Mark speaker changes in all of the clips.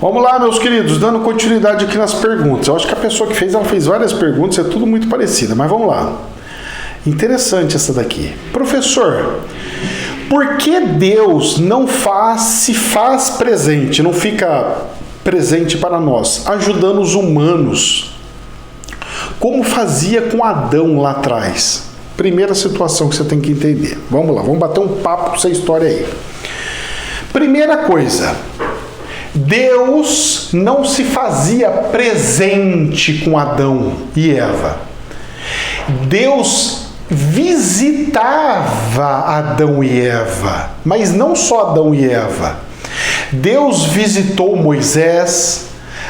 Speaker 1: Vamos lá, meus queridos, dando continuidade aqui nas perguntas. Eu acho que a pessoa que fez, ela fez várias perguntas, é tudo muito parecido, mas vamos lá. Interessante essa daqui. Professor, por que Deus não se faz presente, não fica presente para nós, ajudando os humanos, como fazia com Adão lá atrás? Primeira situação que você tem que entender. Vamos lá, vamos bater um papo com essa história aí. Primeira coisa, Deus não se fazia presente com Adão e Eva. Deus visitava Adão e Eva, mas não só Adão e Eva. Deus visitou Moisés,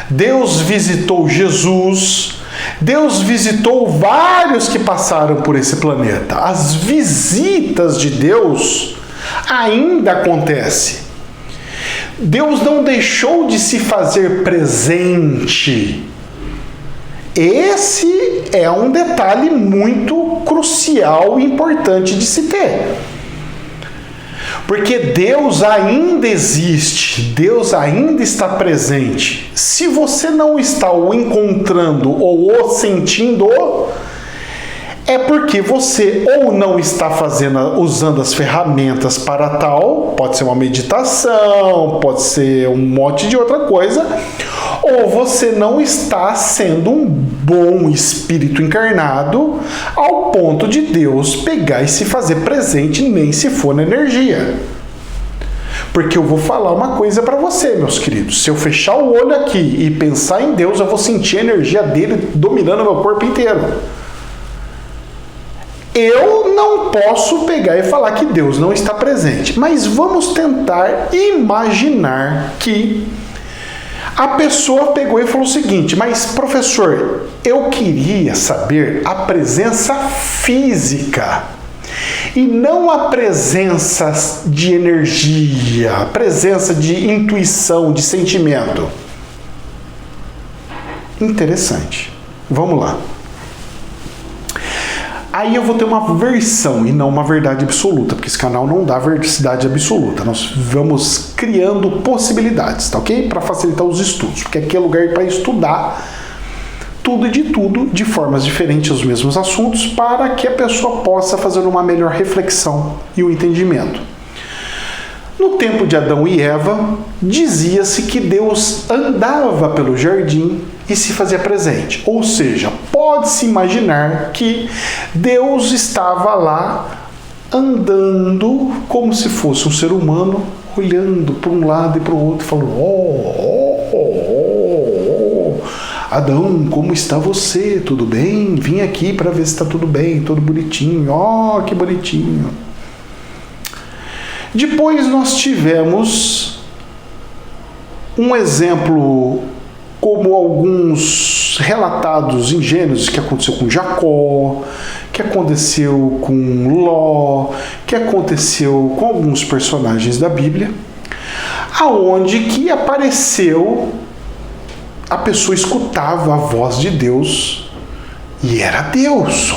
Speaker 1: Deus visitou Jesus, Deus visitou vários que passaram por esse planeta. As visitas de Deus ainda acontecem. Deus não deixou de se fazer presente. Esse é um detalhe muito crucial e importante de se ter. Porque Deus ainda existe, Deus ainda está presente. Se você não está o encontrando ou o sentindo, é porque você ou não está usando as ferramentas para tal, pode ser uma meditação, pode ser um monte de outra coisa, ou você não está sendo um bom espírito encarnado ao ponto de Deus pegar e se fazer presente, nem se for na energia. Porque eu vou falar uma coisa para você, meus queridos. Se eu fechar o olho aqui e pensar em Deus, eu vou sentir a energia dele dominando meu corpo inteiro. Eu não posso pegar e falar que Deus não está presente, mas vamos tentar imaginar que a pessoa pegou e falou o seguinte: mas professor, eu queria saber a presença física e não a presença de energia, a presença de intuição, de sentimento. Interessante. Vamos lá. Aí eu vou ter uma versão e não uma verdade absoluta, porque esse canal não dá verdade absoluta. Nós vamos criando possibilidades, tá ok? Para facilitar os estudos, porque aqui é lugar para estudar tudo e de tudo, de formas diferentes, os mesmos assuntos, para que a pessoa possa fazer uma melhor reflexão e um entendimento. No tempo de Adão e Eva, dizia-se que Deus andava pelo jardim e se fazia presente. Ou seja, pode-se imaginar que Deus estava lá andando como se fosse um ser humano, olhando para um lado e para o outro, falando: Adão, como está você? Tudo bem? Vim aqui para ver se está tudo bem, tudo bonitinho. Que bonitinho. Depois nós tivemos um exemplo como alguns relatados em Gênesis, que aconteceu com Jacó, que aconteceu com Ló, que aconteceu com alguns personagens da Bíblia, aonde que apareceu, a pessoa escutava a voz de Deus e era Deus,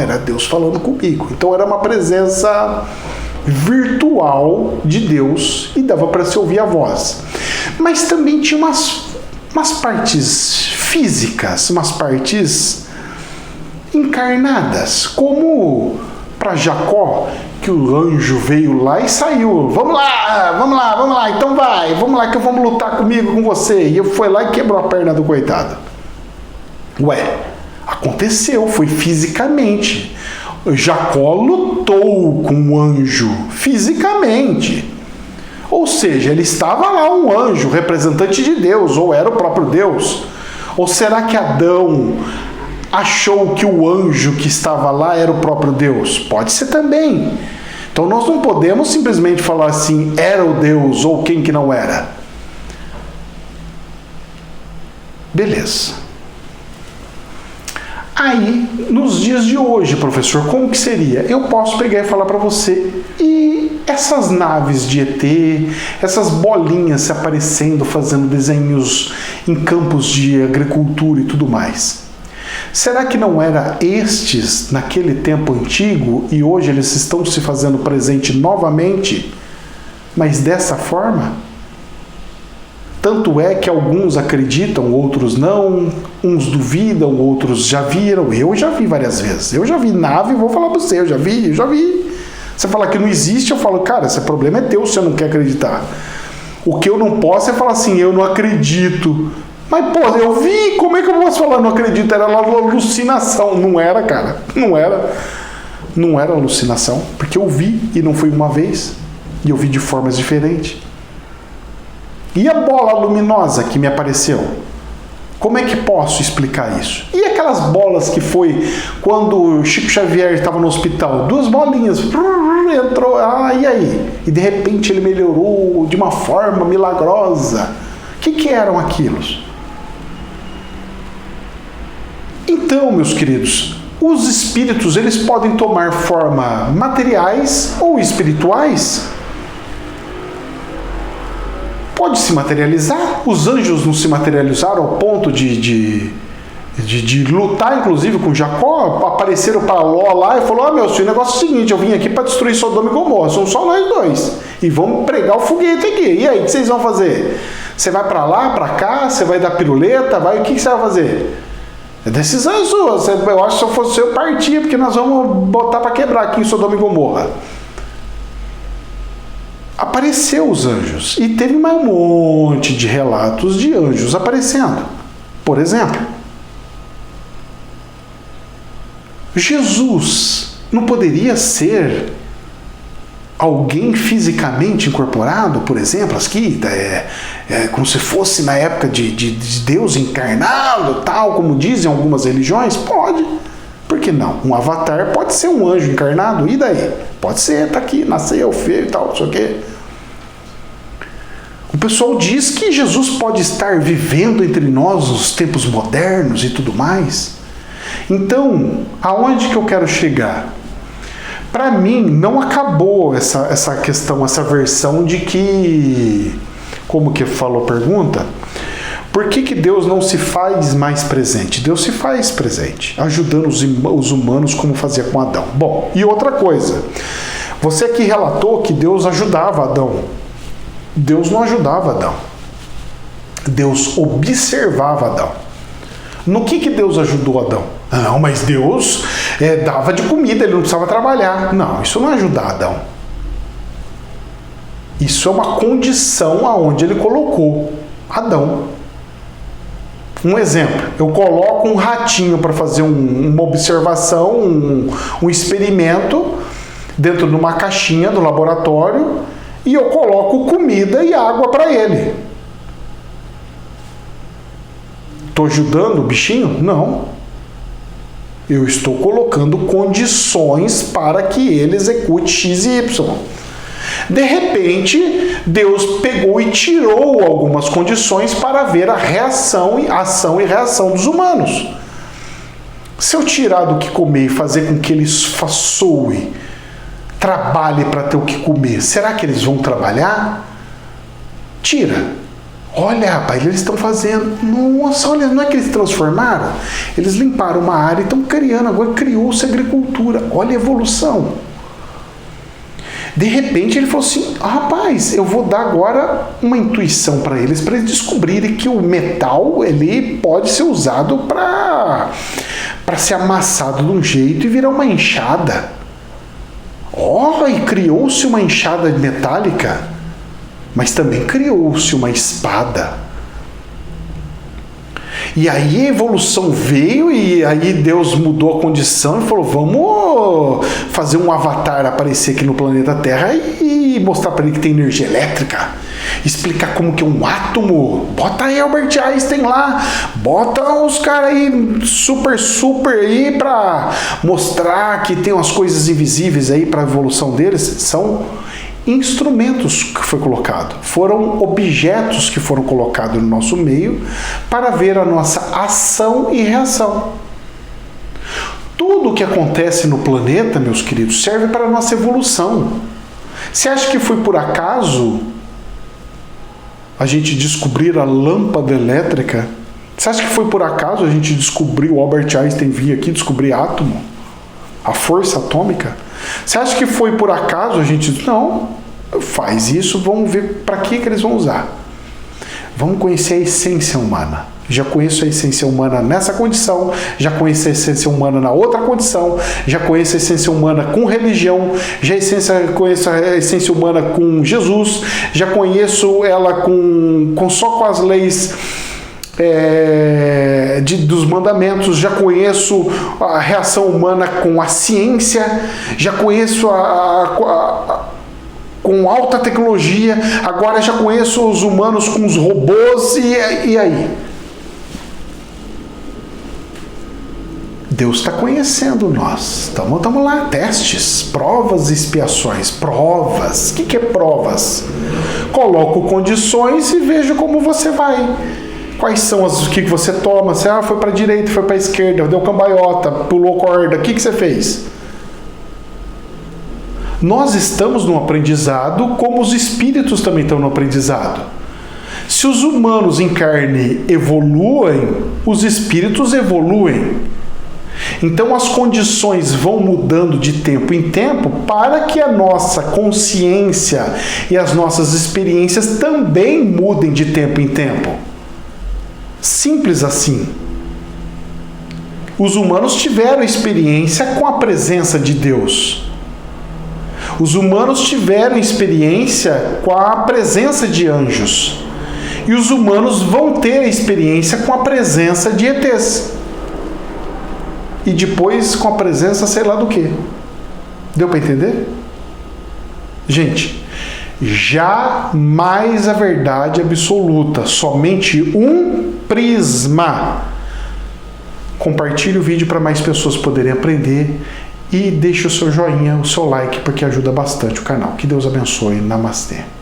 Speaker 1: era Deus falando comigo. Então era uma presença virtual de Deus e dava para se ouvir a voz. Mas também tinha umas partes físicas, umas partes encarnadas, como para Jacó, que o anjo veio lá e saiu: vamos lá, então vai, vamos lá que vamos lutar comigo, com você. E eu fui lá e quebrou a perna do coitado. Aconteceu, foi fisicamente. Jacó lutou com o anjo fisicamente. Ou seja, ele estava lá, um anjo, representante de Deus, ou era o próprio Deus. Ou será que Adão achou que o anjo que estava lá era o próprio Deus? Pode ser também. Então nós não podemos simplesmente falar assim, era o Deus ou quem que não era. Beleza. Aí, nos dias de hoje, professor, como que seria? Eu posso pegar e falar para você: e essas naves de ET, essas bolinhas se aparecendo, fazendo desenhos em campos de agricultura e tudo mais? Será que não era estes naquele tempo antigo e hoje eles estão se fazendo presente novamente, mas dessa forma? Tanto é que alguns acreditam, outros não, uns duvidam, outros já viram. Eu já vi várias vezes. Eu já vi nave, vou falar pra você, eu já vi. Você fala que não existe, eu falo, cara, esse problema é teu se você não quer acreditar. O que eu não posso é falar assim, eu não acredito. Mas, pô, eu vi, como é que eu posso falar não acredito? Era alucinação. Não era, cara. Não era alucinação. Porque eu vi, e não foi uma vez. E eu vi de formas diferentes. E a bola luminosa que me apareceu? Como é que posso explicar isso? E aquelas bolas que foi quando o Chico Xavier estava no hospital? 2 bolinhas, entrou, e aí? E de repente ele melhorou de uma forma milagrosa. O que eram aquilo? Então, meus queridos, os espíritos eles podem tomar forma materiais ou espirituais. Pode se materializar. Os anjos não se materializaram ao ponto de lutar, inclusive, com Jacó. Apareceram para Ló lá e falou, meu filho, o negócio é o seguinte, eu vim aqui para destruir Sodoma e Gomorra, somos só nós 2. E vamos pregar o foguete aqui. E aí, o que vocês vão fazer? Você vai para lá, para cá, você vai dar piruleta, o que você vai fazer? É decisão sua. Eu acho que se eu fosse eu partia, porque nós vamos botar para quebrar aqui em Sodoma e Gomorra. Apareceu os anjos. E teve um monte de relatos de anjos aparecendo. Por exemplo, Jesus não poderia ser alguém fisicamente incorporado, por exemplo, aqui, como se fosse na época de Deus encarnado, tal, como dizem algumas religiões? Pode. Por que não? Um avatar pode ser um anjo encarnado, e daí? Pode ser, tá aqui, nasceu, feio e tal, não sei o quê. O pessoal diz que Jesus pode estar vivendo entre nós nos tempos modernos e tudo mais. Então, aonde que eu quero chegar? Para mim, não acabou essa questão, essa versão de que... Como que falou a pergunta? Por que Deus não se faz mais presente? Deus se faz presente, ajudando os humanos como fazia com Adão. Bom, e outra coisa. Você aqui relatou que Deus ajudava Adão. Deus não ajudava Adão. Deus observava Adão. No que Deus ajudou Adão? Não, mas Deus dava de comida, ele não precisava trabalhar. Não, isso não é ajudar Adão. Isso é uma condição aonde ele colocou Adão. Um exemplo, eu coloco um ratinho para fazer uma observação, um experimento dentro de uma caixinha do laboratório e eu coloco comida e água para ele. Estou ajudando o bichinho? Não. Eu estou colocando condições para que ele execute X e Y. De repente, Deus pegou e tirou algumas condições para ver a ação e reação dos humanos. Se eu tirar do que comer e fazer com que eles façoem, trabalhe para ter o que comer, será que eles vão trabalhar? Tira. Olha, rapaz, eles estão fazendo... Nossa, olha, não é que eles transformaram? Eles limparam uma área e estão criando, agora criou-se agricultura. Olha a evolução. De repente ele falou assim, rapaz, eu vou dar agora uma intuição para eles descobrirem que o metal ele pode ser usado para ser amassado de um jeito e virar uma enxada. E criou-se uma enxada metálica, mas também criou-se uma espada. E aí a evolução veio e aí Deus mudou a condição e falou, vamos fazer um avatar aparecer aqui no planeta Terra e mostrar para ele que tem energia elétrica. Explicar como que é um átomo. Bota aí Albert Einstein lá. Bota os caras aí super aí para mostrar que tem umas coisas invisíveis aí para a evolução deles. São instrumentos que foi colocado, foram objetos que foram colocados no nosso meio para ver a nossa ação e reação. Tudo o que acontece no planeta, meus queridos, serve para a nossa evolução. Você acha que foi por acaso a gente descobrir a lâmpada elétrica? Você acha que foi por acaso a gente descobrir, o Albert Einstein vir aqui descobrir átomo? A força atômica? Você acha que foi por acaso a gente... Não, faz isso, vamos ver para que eles vão usar. Vamos conhecer a essência humana. Já conheço a essência humana nessa condição, já conheço a essência humana na outra condição, já conheço a essência humana com religião, conheço a essência humana com Jesus, já conheço ela só com as leis dos mandamentos, já conheço a reação humana com a ciência, já conheço com alta tecnologia, agora já conheço os humanos com os robôs, e aí? Deus está conhecendo nós. Estamos lá, testes, provas e expiações. Provas. O que é provas? Coloco condições e vejo como você vai. Quais são o que você toma? Você foi para a direita, foi para a esquerda, deu cambaiota, pulou corda. O que você fez? Nós estamos no aprendizado, como os espíritos também estão no aprendizado. Se os humanos em carne evoluem, os espíritos evoluem. Então as condições vão mudando de tempo em tempo para que a nossa consciência e as nossas experiências também mudem de tempo em tempo. Simples assim. Os humanos tiveram experiência com a presença de Deus. Os humanos tiveram experiência com a presença de anjos. E os humanos vão ter experiência com a presença de ETs. E depois com a presença sei lá do que. Deu para entender? Gente, jamais a verdade absoluta, somente um prisma. Compartilhe o vídeo para mais pessoas poderem aprender e deixe o seu joinha, o seu like, porque ajuda bastante o canal. Que Deus abençoe. Namastê.